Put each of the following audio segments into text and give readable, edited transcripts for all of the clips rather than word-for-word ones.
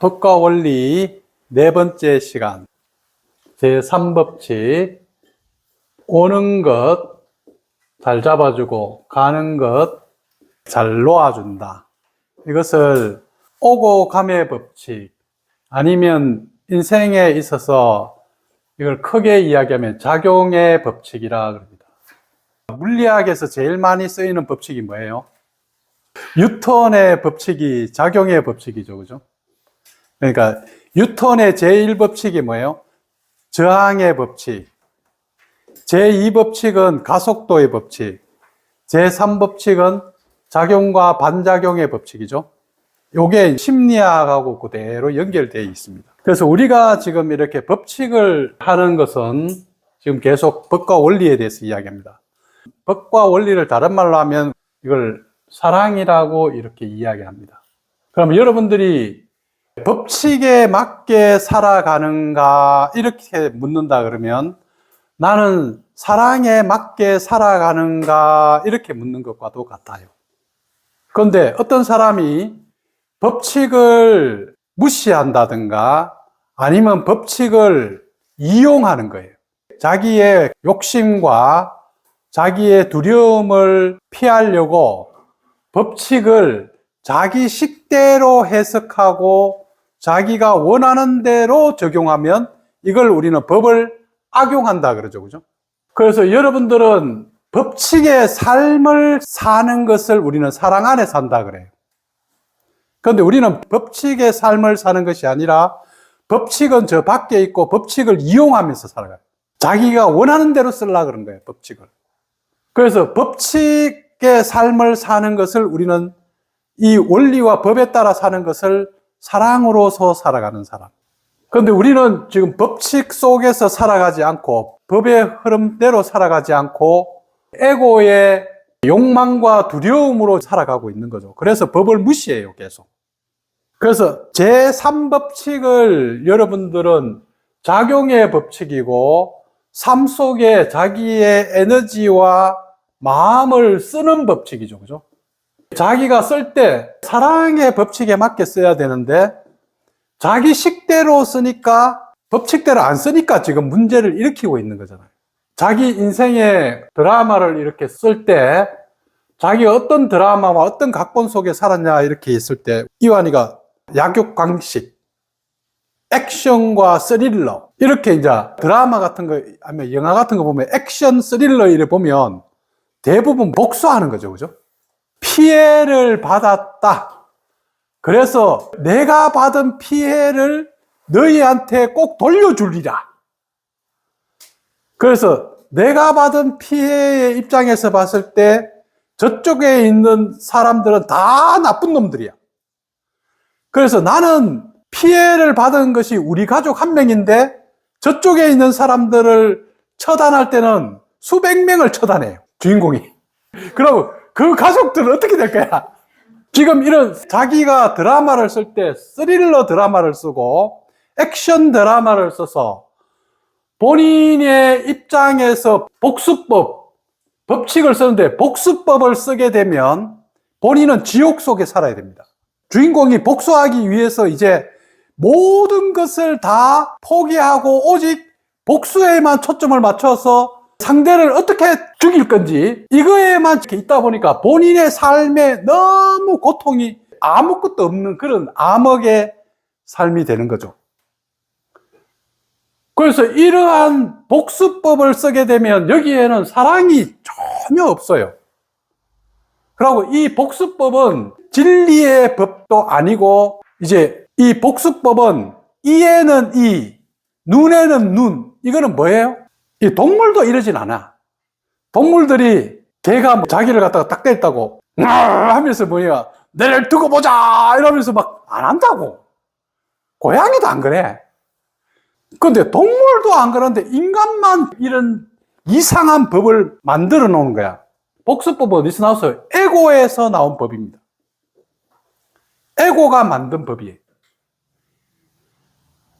법과 원리 네 번째 시간 제3법칙 오는 것 잘 잡아주고 가는 것 잘 놓아준다. 이것을 오고 감의 법칙 아니면 인생에 있어서 이걸 크게 이야기하면 작용의 법칙이라 그럽니다. 물리학에서 제일 많이 쓰이는 법칙이 뭐예요? 뉴턴의 법칙이 작용의 법칙이죠. 그죠? 그러니까 뉴턴의 제1법칙이 뭐예요? 저항의 법칙. 제2법칙은 가속도의 법칙. 제3법칙은 작용과 반작용의 법칙이죠. 이게 심리학하고 그대로 연결되어 있습니다. 그래서 우리가 지금 이렇게 법칙을 하는 것은 지금 계속 법과 원리에 대해서 이야기합니다. 법과 원리를 다른 말로 하면 이걸 사랑이라고 이렇게 이야기합니다. 그럼 여러분들이 법칙에 맞게 살아가는가 이렇게 묻는다 그러면 나는 사랑에 맞게 살아가는가 이렇게 묻는 것과도 같아요. 그런데 어떤 사람이 법칙을 무시한다든가 아니면 법칙을 이용하는 거예요. 자기의 욕심과 자기의 두려움을 피하려고 법칙을 자기 식대로 해석하고 자기가 원하는 대로 적용하면 이걸 우리는 법을 악용한다 그러죠. 그죠? 그래서 여러분들은 법칙의 삶을 사는 것을 우리는 사랑 안에 산다 그래요. 그런데 우리는 법칙의 삶을 사는 것이 아니라 법칙은 저 밖에 있고 법칙을 이용하면서 살아가요. 자기가 원하는 대로 쓰려고 그런 거예요, 법칙을. 그래서 법칙의 삶을 사는 것을 우리는 이 원리와 법에 따라 사는 것을 사랑으로서 살아가는 사람. 그런데 우리는 지금 법칙 속에서 살아가지 않고 법의 흐름대로 살아가지 않고 에고의 욕망과 두려움으로 살아가고 있는 거죠. 그래서 법을 무시해요, 계속. 그래서 제3법칙을 여러분들은 작용의 법칙이고 삶 속에 자기의 에너지와 마음을 쓰는 법칙이죠. 그죠? 자기가 쓸 때 사랑의 법칙에 맞게 써야 되는데 자기 식대로 쓰니까 법칙대로 안 쓰니까 지금 문제를 일으키고 있는 거잖아요. 자기 인생의 드라마를 이렇게 쓸 때 자기가 어떤 드라마와 어떤 각본 속에 살았냐 이렇게 있을 때 이완이가 약육강식, 액션과 스릴러 이렇게 이제 드라마 같은 거 아니면 영화 같은 거 보면 액션 스릴러 이래 보면 대부분 복수하는 거죠. 그죠? 피해를 받았다. 그래서 내가 받은 피해를 너희한테 꼭 돌려주리라. 그래서 내가 받은 피해의 입장에서 봤을 때 저쪽에 있는 사람들은 다 나쁜 놈들이야. 그래서 나는 피해를 받은 것이 우리 가족 한 명인데 저쪽에 있는 사람들을 처단할 때는 수백 명을 처단해요. 주인공이. 그럼 그 가족들은 어떻게 될 거야? 지금 이런 자기가 드라마를 쓸 때 스릴러 드라마를 쓰고 액션 드라마를 써서 본인의 입장에서 복수법, 법칙을 쓰는데 복수법을 쓰게 되면 본인은 지옥 속에 살아야 됩니다. 주인공이 복수하기 위해서 이제 모든 것을 다 포기하고 오직 복수에만 초점을 맞춰서 상대를 어떻게 죽일 건지 이거에만 있다 보니까 본인의 삶에 너무 고통이 아무것도 없는 그런 암흑의 삶이 되는 거죠. 그래서 이러한 복수법을 쓰게 되면 여기에는 사랑이 전혀 없어요. 그리고 이 복수법은 진리의 법도 아니고 이제 이 복수법은 이에는 이, 눈에는 눈. 이거는 뭐예요? 이 동물도 이러진 않아. 동물들이 개가 자기를 갖다가 딱 때렸다고 하면서 뭐야 내를 두고 보자 이러면서 막 안 한다고. 고양이도 안 그래. 그런데 동물도 안 그러는데 인간만 이런 이상한 법을 만들어 놓은 거야. 복수법은 어디서 나왔어요? 에고에서 나온 법입니다. 에고가 만든 법이에요.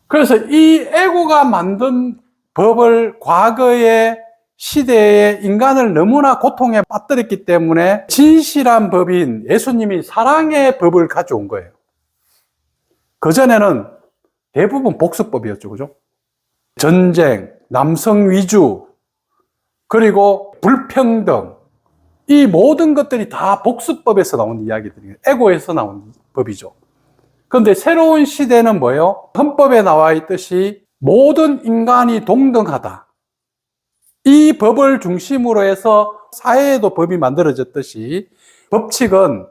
그래서 이 에고가 만든 법을 과거의 시대에 인간을 너무나 고통에 빠뜨렸기 때문에 진실한 법인 예수님이 사랑의 법을 가져온 거예요. 그전에는 대부분 복수법이었죠. 그죠? 전쟁, 남성 위주, 그리고 불평등, 이 모든 것들이 다 복수법에서 나온 이야기들이에요. 에고에서 나온 법이죠. 그런데 새로운 시대는 뭐예요? 헌법에 나와 있듯이 모든 인간이 동등하다. 이 법을 중심으로 해서 사회에도 법이 만들어졌듯이 법칙은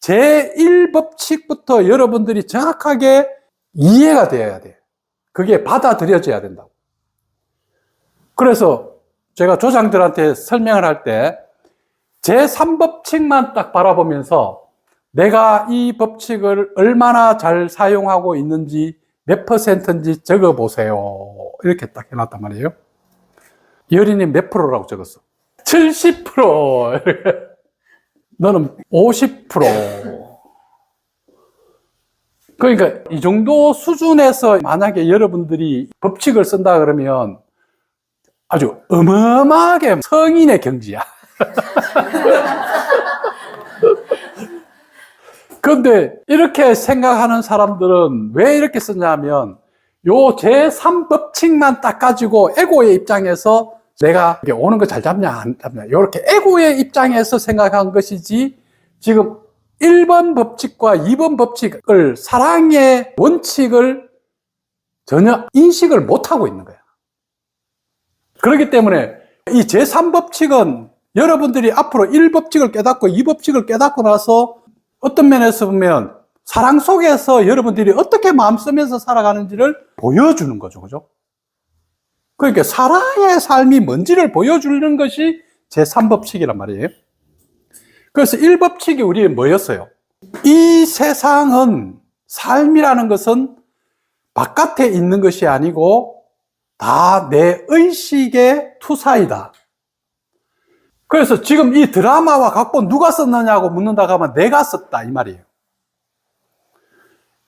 제1법칙부터 여러분들이 정확하게 이해가 되어야 돼요. 그게 받아들여져야 된다고. 그래서 제가 조장들한테 설명을 할 때 제3법칙만 딱 바라보면서 내가 이 법칙을 얼마나 잘 사용하고 있는지 몇 %인지 적어보세요. 이렇게 딱 해놨단 말이에요. 여린이 몇 프로라고 적었어? 70%. 너는 50%. 그러니까 이 정도 수준에서 만약에 여러분들이 법칙을 쓴다 그러면 아주 어마어마하게 성인의 경지야. 그런데 이렇게 생각하는 사람들은 왜 이렇게 쓰냐면 요 제3법칙만 딱 가지고 에고의 입장에서 내가 오는 거 잘 잡냐 안 잡냐 이렇게 에고의 입장에서 생각한 것이지 지금 1번 법칙과 2번 법칙을 사랑의 원칙을 전혀 인식을 못하고 있는 거야. 그렇기 때문에 이 제3법칙은 여러분들이 앞으로 1법칙을 깨닫고 2법칙을 깨닫고 나서 어떤 면에서 보면 사랑 속에서 여러분들이 어떻게 마음 쓰면서 살아가는지를 보여주는 거죠. 그죠? 그러니까 사랑의 삶이 뭔지를 보여주는 것이 제3법칙이란 말이에요. 그래서 1법칙이 우리의 뭐였어요? 이 세상은 삶이라는 것은 바깥에 있는 것이 아니고 다 내 의식의 투사이다. 그래서 지금 이 드라마와 각본 누가 썼느냐고 묻는다고 하면 내가 썼다 이 말이에요.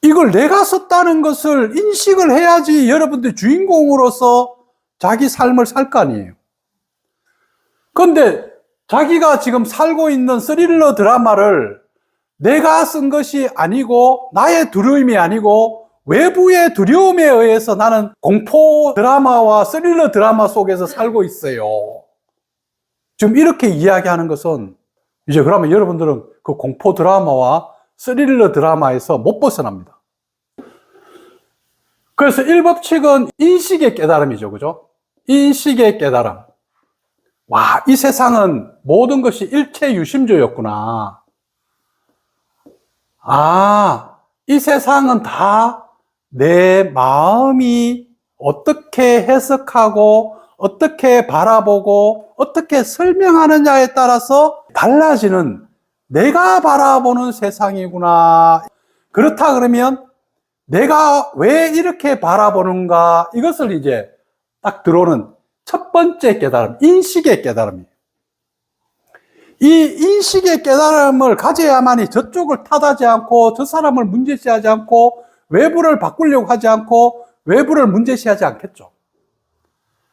이걸 내가 썼다는 것을 인식을 해야지 여러분들 주인공으로서 자기 삶을 살 거 아니에요. 그런데 자기가 지금 살고 있는 스릴러 드라마를 내가 쓴 것이 아니고 나의 두려움이 아니고 외부의 두려움에 의해서 나는 공포 드라마와 스릴러 드라마 속에서 살고 있어요. 지금 이렇게 이야기하는 것은 이제 그러면 여러분들은 그 공포 드라마와 스릴러 드라마에서 못 벗어납니다. 그래서 1법칙은 인식의 깨달음이죠. 그죠? 인식의 깨달음. 와, 이 세상은 모든 것이 일체 유심조였구나. 아, 이 세상은 다 내 마음이 어떻게 해석하고 어떻게 바라보고 어떻게 설명하느냐에 따라서 달라지는 내가 바라보는 세상이구나. 그렇다 그러면 내가 왜 이렇게 바라보는가, 이것을 이제 딱 들어오는 첫 번째 깨달음, 인식의 깨달음이에요. 이 인식의 깨달음을 가져야만이 저쪽을 탓하지 않고 저 사람을 문제시하지 않고 외부를 바꾸려고 하지 않고 외부를 문제시하지 않겠죠.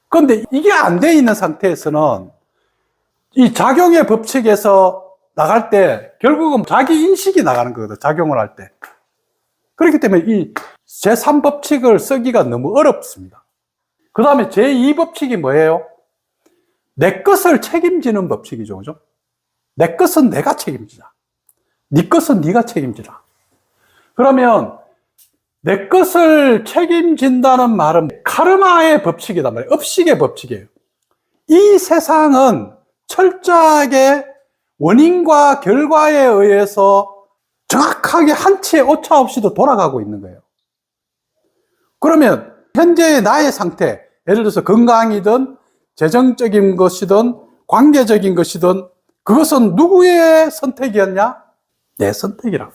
그런데 이게 안 돼 있는 상태에서는 이 작용의 법칙에서 나갈 때 결국은 자기 인식이 나가는 거거든, 작용을 할 때. 그렇기 때문에 이 제3법칙을 쓰기가 너무 어렵습니다. 그 다음에 제2법칙이 뭐예요? 내 것을 책임지는 법칙이죠. 그죠? 내 것은 내가 책임지자. 네 것은 네가 책임지라. 그러면 내 것을 책임진다는 말은 카르마의 법칙이단 말이에요. 업식의 법칙이에요. 이 세상은 철저하게 원인과 결과에 의해서 정확하게 한 치의 오차 없이도 돌아가고 있는 거예요. 그러면 현재의 나의 상태, 예를 들어서 건강이든 재정적인 것이든 관계적인 것이든 그것은 누구의 선택이었냐? 내 선택이라고.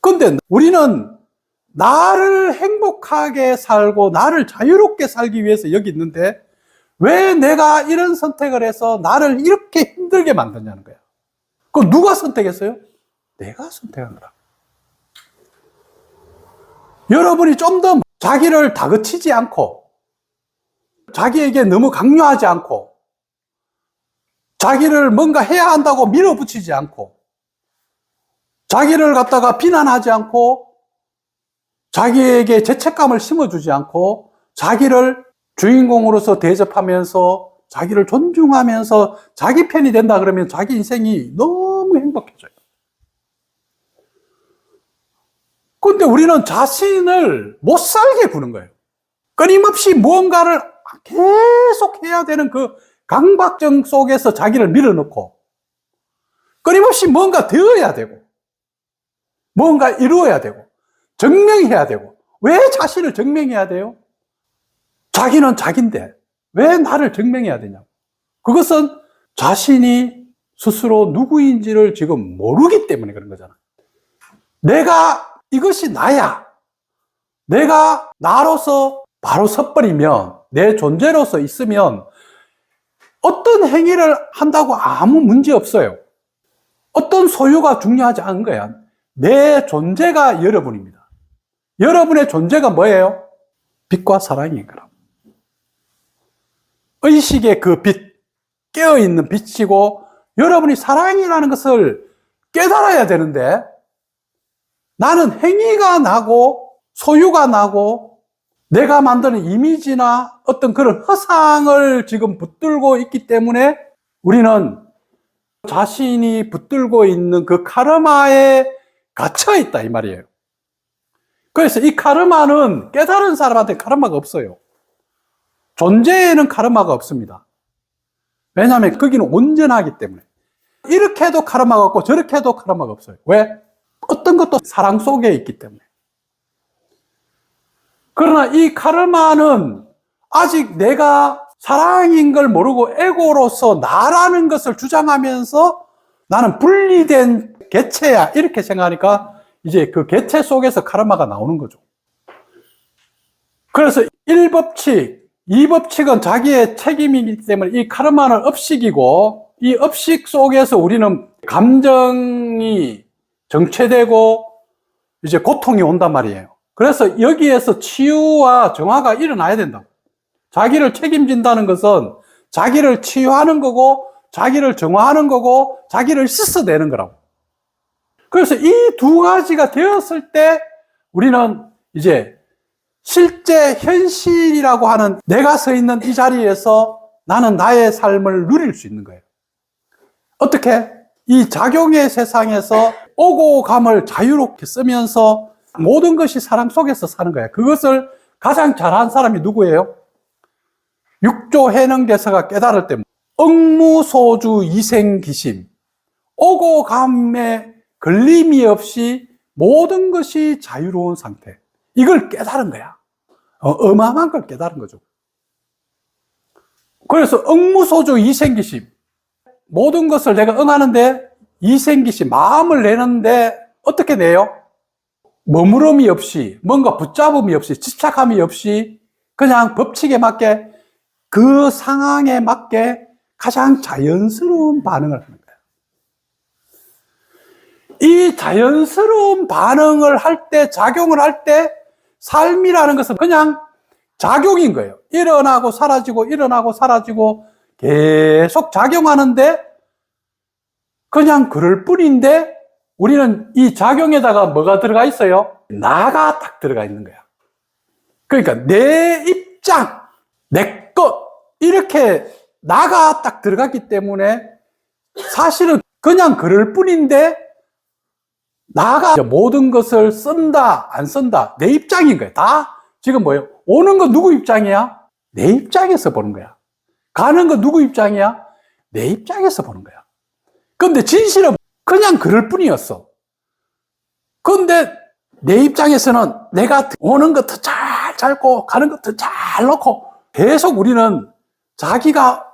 그런데 우리는 나를 행복하게 살고 나를 자유롭게 살기 위해서 여기 있는데 왜 내가 이런 선택을 해서 나를 이렇게 힘들게 만드냐는 거야. 그럼 누가 선택했어요? 내가 선택한 거라. 여러분이 좀 더 자기를 다그치지 않고 자기에게 너무 강요하지 않고 자기를 뭔가 해야 한다고 밀어붙이지 않고 자기를 갖다가 비난하지 않고 자기에게 죄책감을 심어주지 않고 자기를 주인공으로서 대접하면서 자기를 존중하면서 자기 편이 된다 그러면 자기 인생이 너무 행복해져요. 근데 우리는 자신을 못 살게 구는 거예요. 끊임없이 무언가를 계속 해야 되는 그 강박증 속에서 자기를 밀어넣고 끊임없이 뭔가 되어야 되고 뭔가 이루어야 되고 증명해야 되고. 왜 자신을 증명해야 돼요? 자기는 자기인데 왜 나를 증명해야 되냐고. 그것은 자신이 스스로 누구인지를 지금 모르기 때문에 그런 거잖아. 내가 이것이 나야. 내가 나로서 바로 섰버리면, 내 존재로서 있으면 어떤 행위를 한다고 아무 문제 없어요. 어떤 소유가 중요하지 않은 거야. 내 존재가 여러분입니다. 여러분의 존재가 뭐예요? 빛과 사랑인 거라. 의식의 그 빛, 깨어있는 빛이고 여러분이 사랑이라는 것을 깨달아야 되는데 나는 행위가 나고 소유가 나고 내가 만드는 이미지나 어떤 그런 허상을 지금 붙들고 있기 때문에 우리는 자신이 붙들고 있는 그 카르마에 갇혀 있다 이 말이에요. 그래서 이 카르마는 깨달은 사람한테 카르마가 없어요. 존재에는 카르마가 없습니다. 왜냐하면 거기는 온전하기 때문에. 이렇게 해도 카르마가 없고 저렇게 해도 카르마가 없어요. 왜? 어떤 것도 사랑 속에 있기 때문에. 그러나 이 카르마는 아직 내가 사랑인 걸 모르고 에고로서 나라는 것을 주장하면서 나는 분리된 개체야 이렇게 생각하니까 이제 그 개체 속에서 카르마가 나오는 거죠. 그래서 1법칙, 2법칙은 자기의 책임이기 때문에 이 카르마는 업식이고 이 업식 속에서 우리는 감정이 정체되고 이제 고통이 온단 말이에요. 그래서 여기에서 치유와 정화가 일어나야 된다고. 자기를 책임진다는 것은 자기를 치유하는 거고 자기를 정화하는 거고 자기를 씻어내는 거라고. 그래서 이 두 가지가 되었을 때 우리는 이제 실제 현실이라고 하는 내가 서 있는 이 자리에서 나는 나의 삶을 누릴 수 있는 거예요. 어떻게? 이 작용의 세상에서 오고 감을 자유롭게 쓰면서 모든 것이 사랑 속에서 사는 거예요. 그것을 가장 잘한 사람이 누구예요? 육조 해능대사가 깨달을 때 억무소주 이생기심, 오고 감에 걸림이 없이 모든 것이 자유로운 상태. 이걸 깨달은 거야. 어마어마한 걸 깨달은 거죠. 그래서 억무소주 이생기심, 모든 것을 내가 응하는데 이생기심, 마음을 내는데 어떻게 내요? 머무름이 없이, 뭔가 붙잡음이 없이, 집착함이 없이 그냥 법칙에 맞게 그 상황에 맞게 가장 자연스러운 반응을 하는 거예요. 이 자연스러운 반응을 할 때, 작용을 할 때 삶이라는 것은 그냥 작용인 거예요. 일어나고 사라지고 일어나고 사라지고 계속 작용하는데 그냥 그럴 뿐인데 우리는 이 작용에다가 뭐가 들어가 있어요? 나가 딱 들어가 있는 거야. 그러니까 내 입장, 내 것 이렇게 나가 딱 들어갔기 때문에 사실은 그냥 그럴 뿐인데 나가 모든 것을 쓴다 안 쓴다 내 입장인 거야. 다 지금 뭐예요? 오는 거 누구 입장이야? 내 입장에서 보는 거야. 가는 거 누구 입장이야? 내 입장에서 보는 거야. 근데 진실은 그냥 그럴 뿐이었어. 근데 내 입장에서는 내가 오는 거 더 잘 잡고 가는 거 더 잘 놓고 계속 우리는 자기가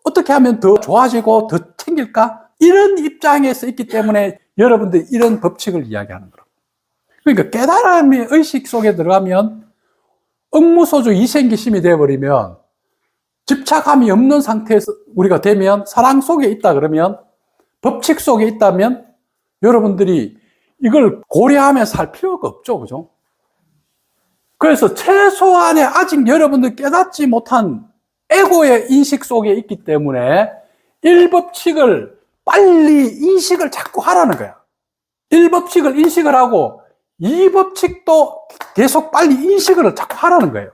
어떻게 하면 더 좋아지고 더 챙길까? 이런 입장에서 있기 때문에 여러분들 이런 법칙을 이야기하는 거라고. 그러니까 깨달음의 의식 속에 들어가면 억무소주 이생기심이 되어버리면 집착함이 없는 상태에서 우리가 되면 사랑 속에 있다 그러면 법칙 속에 있다면 여러분들이 이걸 고려하면서 살 필요가 없죠. 그죠? 그래서 최소한의 아직 여러분들 깨닫지 못한 에고의 인식 속에 있기 때문에 1법칙을 빨리 인식을 자꾸 하라는 거야. 1법칙을 인식을 하고 이 법칙도 계속 빨리 인식을 자꾸 하라는 거예요.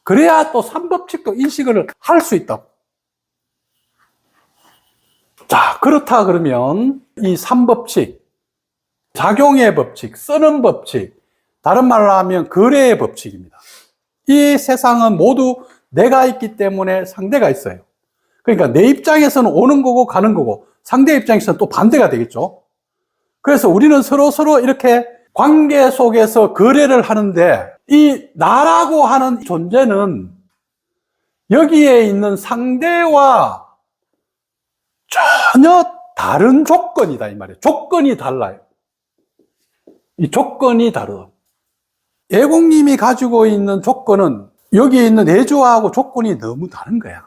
그래야 또 3법칙도 인식을 할 수 있다고. 자, 그렇다 그러면 이 3법칙, 작용의 법칙, 쓰는 법칙, 다른 말로 하면 거래의 법칙입니다. 이 세상은 모두 내가 있기 때문에 상대가 있어요. 그러니까 내 입장에서는 오는 거고 가는 거고 상대 입장에서는 또 반대가 되겠죠. 그래서 우리는 서로 이렇게 관계 속에서 거래를 하는데 이 나라고 하는 존재는 여기에 있는 상대와 전혀 다른 조건이다 이 말이에요. 조건이 달라요. 이 조건이 다르다. 예공님이 가지고 있는 조건은 여기에 있는 내주하고 조건이 너무 다른 거야.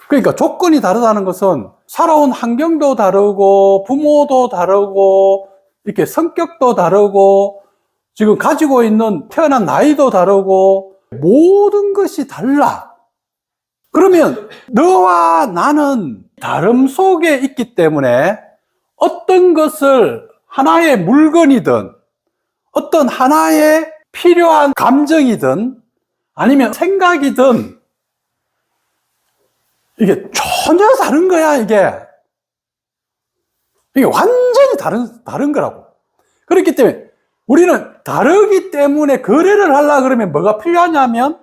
그러니까 조건이 다르다는 것은 살아온 환경도 다르고 부모도 다르고 이렇게 성격도 다르고 지금 가지고 있는 태어난 나이도 다르고 모든 것이 달라. 그러면 너와 나는 다름 속에 있기 때문에 어떤 것을 하나의 물건이든 어떤 하나의 필요한 감정이든 아니면 생각이든 이게 전혀 다른 거야, 이게. 이게 완전히 다른 거라고. 그렇기 때문에 우리는 다르기 때문에 거래를 하려고 그러면 뭐가 필요하냐면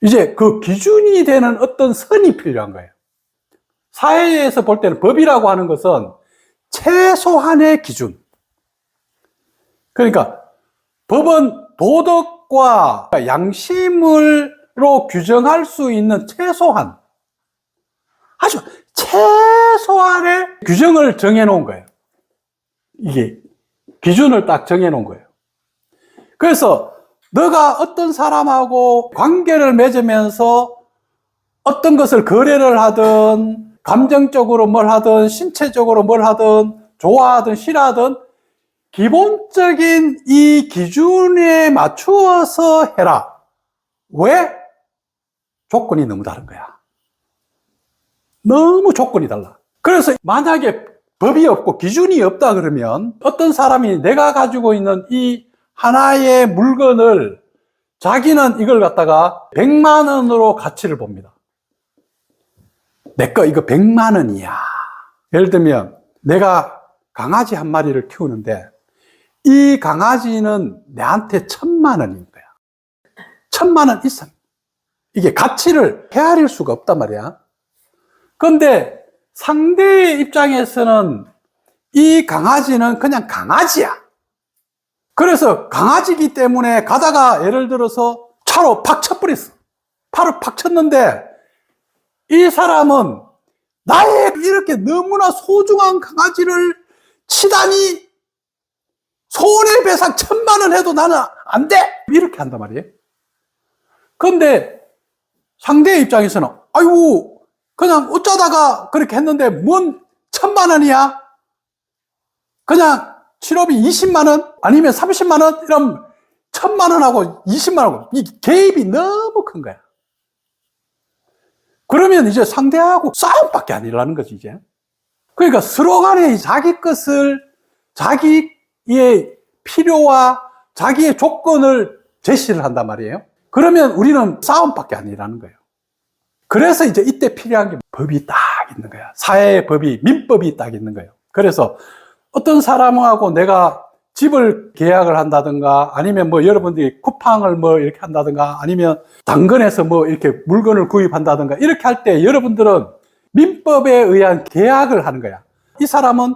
이제 그 기준이 되는 어떤 선이 필요한 거예요. 사회에서 볼 때는 법이라고 하는 것은 최소한의 기준. 그러니까 법은 도덕과 양심으로 규정할 수 있는 최소한, 아주 최소한의 규정을 정해 놓은 거예요. 이게 기준을 딱 정해 놓은 거예요. 그래서 너가 어떤 사람하고 관계를 맺으면서 어떤 것을 거래를 하든 감정적으로 뭘 하든 신체적으로 뭘 하든 좋아하든 싫어하든 기본적인 이 기준에 맞추어서 해라. 왜? 조건이 너무 다른 거야. 너무 조건이 달라. 그래서 만약에 법이 없고 기준이 없다 그러면 어떤 사람이 내가 가지고 있는 이 하나의 물건을 자기는 이걸 갖다가 100만 원으로 가치를 봅니다. 내 거 이거 100만 원이야. 예를 들면 내가 강아지 한 마리를 키우는데 이 강아지는 내한테 1000만 원인 거야. 1000만 원 이상. 이게 가치를 헤아릴 수가 없단 말이야. 그런데 상대의 입장에서는 이 강아지는 그냥 강아지야. 그래서 강아지이기 때문에 가다가 예를 들어서 차로 팍 쳐버렸어. 팔을 팍 쳤는데 이 사람은 나의 이렇게 너무나 소중한 강아지를 치다니 손해배상 1000만 원 해도 나는 안 돼! 이렇게 한단 말이에요. 그런데 상대의 입장에서는 아이고 그냥 어쩌다가 그렇게 했는데 뭔 1000만 원이야? 그냥 치료비 20만 원 아니면 30만 원 이러면 1000만 원하고 20만 원하고 이 개입이 너무 큰 거야. 그러면 이제 상대하고 싸움밖에 안 일어나는 거지 이제. 그러니까 서로 간에 자기 것을 자기의 필요와 자기의 조건을 제시를 한단 말이에요. 그러면 우리는 싸움밖에 안 일어나는 거예요. 그래서 이제 이때 필요한 게 법이 딱 있는 거야. 사회의 법이, 민법이 딱 있는 거예요. 그래서 어떤 사람하고 내가 집을 계약을 한다든가 아니면 뭐 여러분들이 쿠팡을 뭐 이렇게 한다든가 아니면 당근에서 뭐 이렇게 물건을 구입한다든가 이렇게 할 때 여러분들은 민법에 의한 계약을 하는 거야. 이 사람은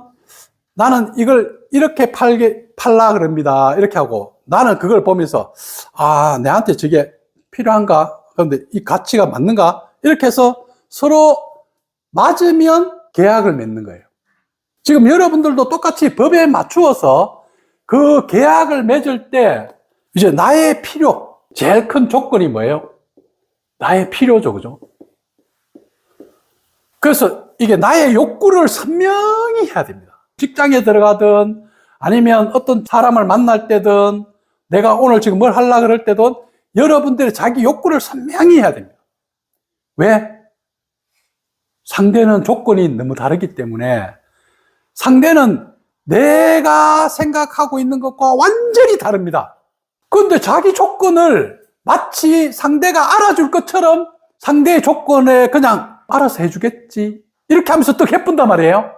나는 이걸 이렇게 팔라 그럽니다. 이렇게 하고 나는 그걸 보면서 아, 내한테 저게 필요한가? 그런데 이 가치가 맞는가? 이렇게 해서 서로 맞으면 계약을 맺는 거예요. 지금 여러분들도 똑같이 법에 맞추어서 그 계약을 맺을 때 이제 나의 필요, 제일 큰 조건이 뭐예요? 나의 필요죠, 그죠? 그래서 이게 나의 욕구를 선명히 해야 됩니다. 직장에 들어가든 아니면 어떤 사람을 만날 때든 내가 오늘 지금 뭘 하려고 그럴 때든 여러분들이 자기 욕구를 선명히 해야 됩니다. 왜? 상대는 조건이 너무 다르기 때문에 상대는 내가 생각하고 있는 것과 완전히 다릅니다. 그런데 자기 조건을 마치 상대가 알아줄 것처럼 상대의 조건에 그냥 알아서 해주겠지, 이렇게 하면서 또 해본단 말이에요.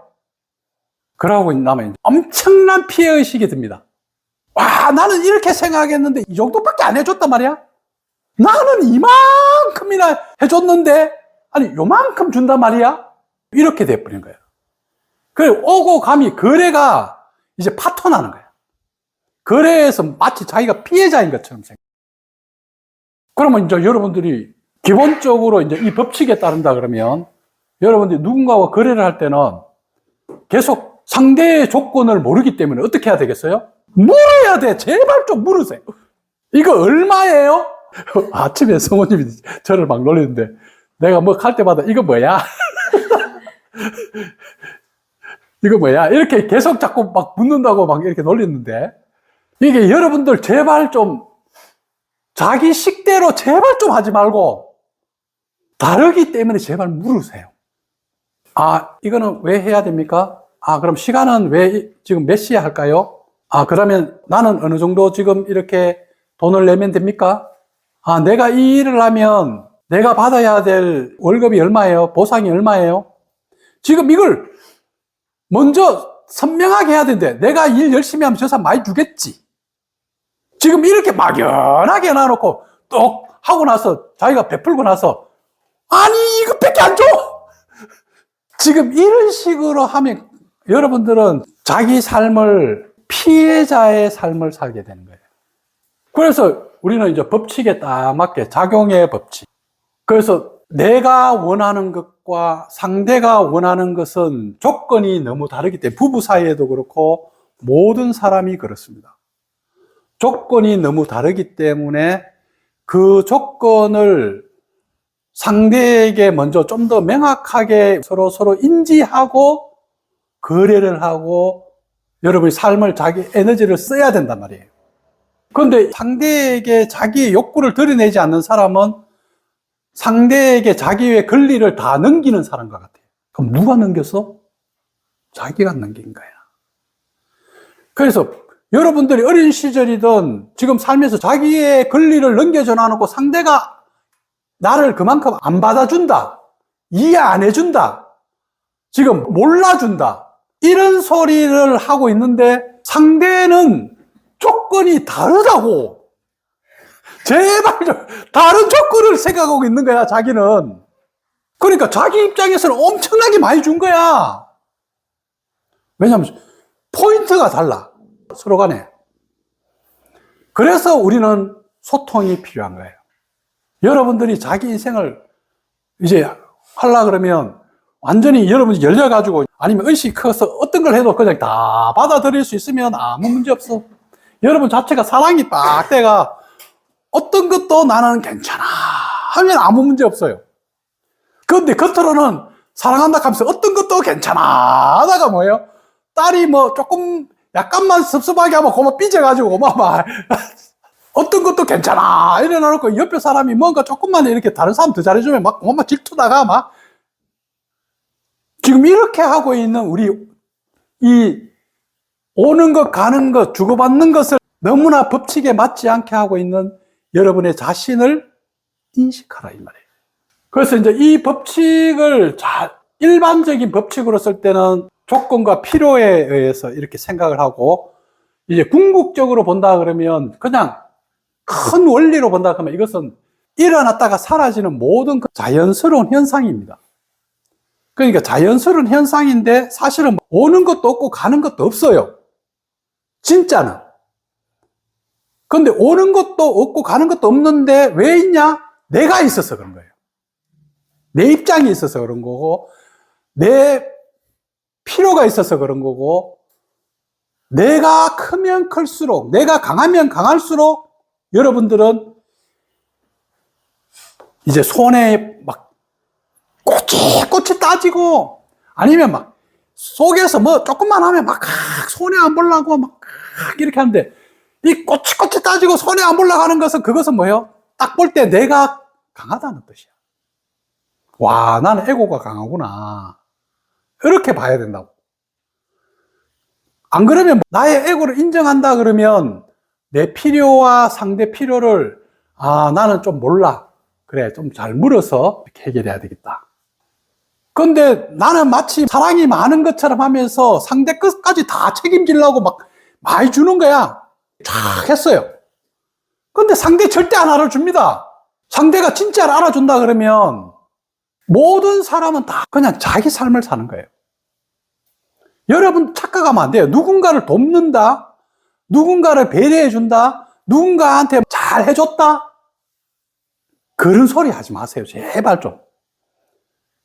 그러고 나면 엄청난 피해의식이 듭니다. 와, 나는 이렇게 생각했는데 이 정도밖에 안 해줬단 말이야? 나는 이만큼이나 해줬는데, 아니, 요만큼 준단 말이야? 이렇게 돼버린 거예요. 그래, 오고 감히 거래가 이제 파토나는 거예요. 거래에서 마치 자기가 피해자인 것처럼 생각. 그러면 이제 여러분들이 기본적으로 이제 이 법칙에 따른다 그러면 여러분들이 누군가와 거래를 할 때는 계속 상대의 조건을 모르기 때문에 어떻게 해야 되겠어요? 물어야 돼. 제발 좀 물으세요. 이거 얼마예요? 아침에 성우님이 저를 막 놀리는데, 내가 뭐 할 때마다 이거 뭐야? 이거 뭐야? 이렇게 계속 자꾸 막 묻는다고 막 이렇게 놀리는데, 이게 여러분들 제발 좀 자기 식대로 제발 좀 하지 말고 다르기 때문에 제발 물으세요. 아, 이거는 왜 해야 됩니까? 아, 그럼 시간은 왜 지금 몇 시에 할까요? 아, 그러면 나는 어느 정도 지금 이렇게 돈을 내면 됩니까? 아, 내가 이 일을 하면 내가 받아야 될 월급이 얼마예요? 보상이 얼마예요? 지금 이걸 먼저 선명하게 해야 되는데, 내가 일 열심히 하면 저 사람 많이 주겠지. 지금 이렇게 막연하게 놔놓고 또 하고 나서 자기가 베풀고 나서, 아니, 이것밖에 안 줘! 지금 이런 식으로 하면 여러분들은 자기 삶을, 피해자의 삶을 살게 되는 거예요. 그래서 우리는 이제 법칙에 딱 맞게 작용의 법칙. 그래서 내가 원하는 것과 상대가 원하는 것은 조건이 너무 다르기 때문에, 부부 사이에도 그렇고 모든 사람이 그렇습니다. 조건이 너무 다르기 때문에 그 조건을 상대에게 먼저 좀 더 명확하게 서로 인지하고 거래를 하고 여러분이 삶을, 자기 에너지를 써야 된단 말이에요. 그런데 상대에게 자기의 욕구를 드러내지 않는 사람은 상대에게 자기의 권리를 다 넘기는 사람과 같아요. 그럼 누가 넘겼어? 자기가 넘긴 거야. 그래서 여러분들이 어린 시절이든 지금 살면서 자기의 권리를 넘겨줘 놔놓고 상대가 나를 그만큼 안 받아준다, 이해 안 해준다, 지금 몰라준다, 이런 소리를 하고 있는데 상대는 조건이 다르다고. 제발 좀 다른 조건을 생각하고 있는 거야, 자기는. 그러니까 자기 입장에서는 엄청나게 많이 준 거야. 왜냐하면 포인트가 달라, 서로 간에. 그래서 우리는 소통이 필요한 거예요. 여러분들이 자기 인생을 이제 하려고 그러면 완전히 여러분이 열려가지고, 아니면 의식이 커서 어떤 걸 해도 그냥 다 받아들일 수 있으면 아무 문제 없어. 여러분 자체가 사랑이 빡 돼가 어떤 것도 나는 괜찮아 하면 아무 문제 없어요. 그런데 겉으로는 사랑한다 하면서 어떤 것도 괜찮아 하다가 뭐예요? 딸이 뭐 조금 약간만 섭섭하게 하면 고마 삐져가지고 막 어떤 것도 괜찮아 이래놓고 옆에 사람이 뭔가 조금만 이렇게 다른 사람 더 잘해주면 막 고마 질투다가 막. 지금 이렇게 하고 있는 우리, 이 오는 것 가는 것 주고받는 것을 너무나 법칙에 맞지 않게 하고 있는 여러분의 자신을 인식하라 이 말이에요. 그래서 이제 이 법칙을 일반적인 법칙으로 쓸 때는 조건과 필요에 의해서 이렇게 생각을 하고, 이제 궁극적으로 본다 그러면 그냥 큰 원리로 본다 그러면 이것은 일어났다가 사라지는 모든 그 자연스러운 현상입니다. 그러니까 자연스러운 현상인데 사실은 오는 것도 없고 가는 것도 없어요, 진짜는. 그런데 오는 것도 없고 가는 것도 없는데 왜 있냐? 내가 있어서 그런 거예요. 내 입장이 있어서 그런 거고, 내 필요가 있어서 그런 거고, 내가 크면 클수록, 내가 강하면 강할수록 여러분들은 이제 손에 막 꼬치꼬치 따지고, 아니면 막 속에서 뭐 조금만 하면 막 손에 안 보려고 막 이렇게 하는데, 이 꼬치꼬치 따지고 손에 안 보려고 하는 것은, 그것은 뭐예요? 딱 볼 때 내가 강하다는 뜻이야. 와, 나는 에고가 강하구나, 이렇게 봐야 된다고. 안 그러면 나의 에고를 인정한다 그러면 내 필요와 상대 필요를 나는 좀 몰라. 그래, 좀 잘 물어서 이렇게 해결해야 되겠다. 근데 나는 마치 사랑이 많은 것처럼 하면서 상대 끝까지 다 책임지려고 막 많이 주는 거야. 쫙 했어요. 근데 상대 절대 안 알아줍니다. 상대가 진짜 알아준다 그러면 모든 사람은 다 그냥 자기 삶을 사는 거예요. 여러분 착각하면 안 돼요. 누군가를 돕는다, 누군가를 배려해준다, 누군가한테 잘 해줬다, 그런 소리 하지 마세요. 제발 좀.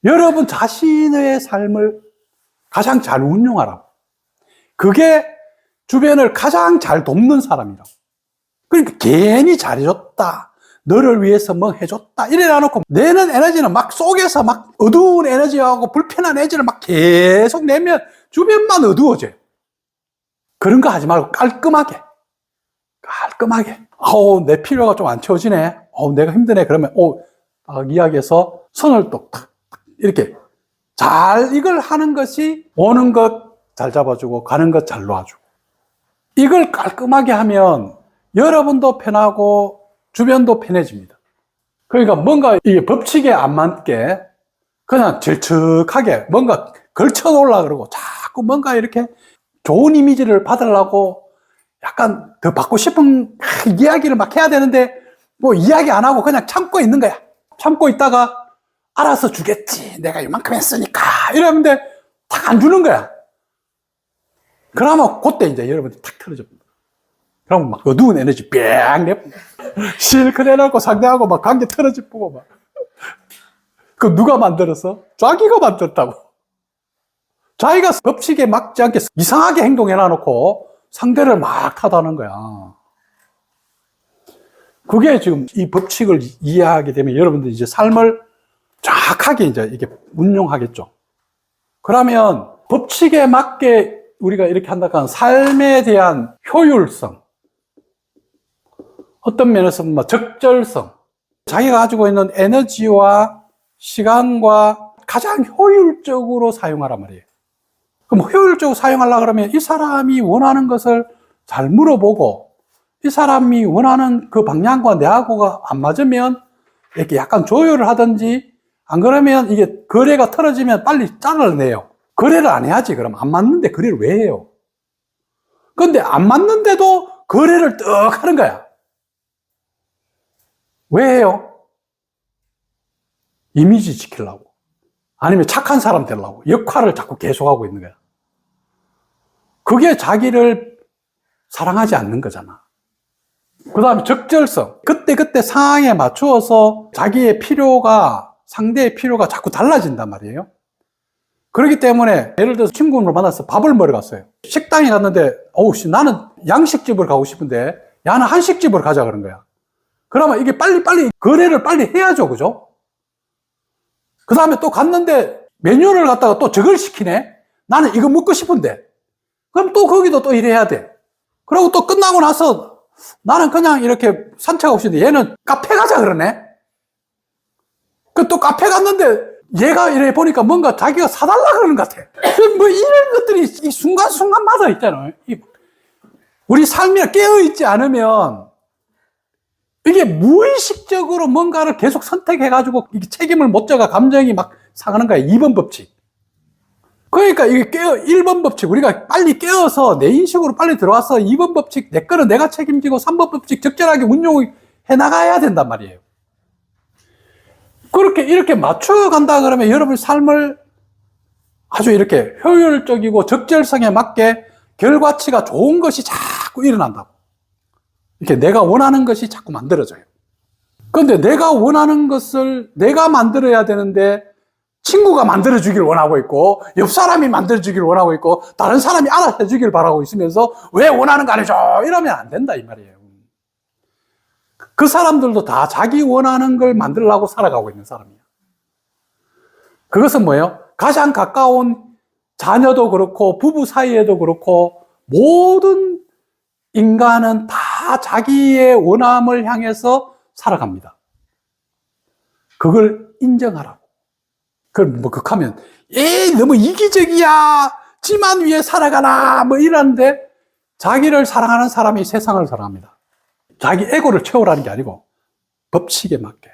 여러분 자신의 삶을 가장 잘 운용하라고. 그게 주변을 가장 잘 돕는 사람이라고. 그러니까 괜히 잘해줬다, 너를 위해서 뭐 해줬다 이래 놔놓고 내는 에너지는 막 속에서 막 어두운 에너지하고 불편한 에너지를 막 계속 내면 주변만 어두워져요. 그런 거 하지 말고 깔끔하게 내 필요가 좀 안 채워지네, 내가 힘드네, 그러면 딱 이야기해서 손을 또 탁 이렇게 잘 이걸 하는 것이 오는 것 잘 잡아주고 가는 것 잘 놓아주고, 이걸 깔끔하게 하면 여러분도 편하고 주변도 편해집니다. 그러니까 뭔가 이 법칙에 안 맞게 그냥 질척하게 뭔가 걸쳐 놓으려고 그러고 자꾸 뭔가 이렇게 좋은 이미지를 받으려고 약간 더 받고 싶은 이야기를 막 해야 되는데 뭐 이야기 안 하고 그냥 참고 있는 거야. 참고 있다가 알아서 주겠지, 내가 이만큼 했으니까 이러는데 탁 안 주는 거야. 그러면 그때 이제 여러분들이 탁 틀어집니다. 그럼 막 어두운 에너지 뺑 내 실컷 해놓고 상대하고 막 관계 틀어지고 막. 그 누가 만들었어? 자기가 만들었다고. 자기가 법칙에 맞지 않게 이상하게 행동해놔놓고 상대를 막 탓하는 거야. 그게 지금 이 법칙을 이해하게 되면 여러분들 이제 삶을 정확하게 이제 이게 운용하겠죠. 그러면 법칙에 맞게 우리가 이렇게 한다면 삶에 대한 효율성, 어떤 면에서 뭐 적절성, 자기가 가지고 있는 에너지와 시간과 가장 효율적으로 사용하란 말이에요. 그럼 효율적으로 사용하려고 그러면 이 사람이 원하는 것을 잘 물어보고, 이 사람이 원하는 그 방향과 내하고가 안 맞으면 이렇게 약간 조율을 하든지, 안 그러면 이게 거래가 틀어지면 빨리 잘라내요. 거래를 안 해야지. 그럼 안 맞는데 거래를 왜 해요? 근데 안 맞는데도 거래를 떡 하는 거야. 왜 해요? 이미지 지키려고. 아니면 착한 사람 되려고. 역할을 자꾸 계속하고 있는 거야. 그게 자기를 사랑하지 않는 거잖아. 그 다음에 적절성. 그때 상황에 맞추어서 자기의 필요가, 상대의 필요가 자꾸 달라진단 말이에요. 그렇기 때문에 예를 들어서 친구를 만나서 밥을 먹으러 갔어요. 식당에 갔는데 나는 양식집을 가고 싶은데 야는 한식집을 가자 그런 거야. 그러면 이게 빨리 거래를 빨리 해야죠. 그죠? 그 다음에 또 갔는데 메뉴를 갖다가 또 저걸 시키네. 나는 이거 먹고 싶은데. 그럼 또 거기도 또 일해야 돼. 그리고 또 끝나고 나서 나는 그냥 이렇게 산책하고 싶은데 얘는 카페 가자 그러네. 그 또 카페 갔는데 얘가 이래 보니까 뭔가 자기가 사달라 그러는 것 같아. 뭐 이런 것들이 이 순간순간마다 있잖아요. 우리 삶이 깨어있지 않으면 이게 무의식적으로 뭔가를 계속 선택해가지고 이게 책임을 못 져가 감정이 막 상하는 거야. 2번 법칙. 그러니까 이게 1번 법칙. 우리가 빨리 깨어서 내 인식으로 빨리 들어와서 2번 법칙, 내 거는 내가 책임지고 3번 법칙 적절하게 운용해 나가야 된단 말이에요. 그렇게 이렇게 맞춰간다 그러면 여러분 삶을 아주 이렇게 효율적이고 적절성에 맞게 결과치가 좋은 것이 자꾸 일어난다고. 이렇게 내가 원하는 것이 자꾸 만들어져요. 그런데 내가 원하는 것을 내가 만들어야 되는데 친구가 만들어주길 원하고 있고 옆 사람이 만들어주길 원하고 있고 다른 사람이 알아서 해주길 바라고 있으면서 왜 원하는 거 안 해줘? 이러면 안 된다 이 말이에요. 그 사람들도 다 자기 원하는 걸 만들려고 살아가고 있는 사람이야. 그것은 뭐예요? 가장 가까운 자녀도 그렇고 부부 사이에도 그렇고 모든 인간은 다 자기의 원함을 향해서 살아갑니다. 그걸 인정하라고. 그걸 뭐 극하면 너무 이기적이야, 지만 위해 살아가라 뭐 이러는데 자기를 사랑하는 사람이 세상을 사랑합니다. 자기 에고를 채우라는 게 아니고 법칙에 맞게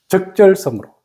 적절성으로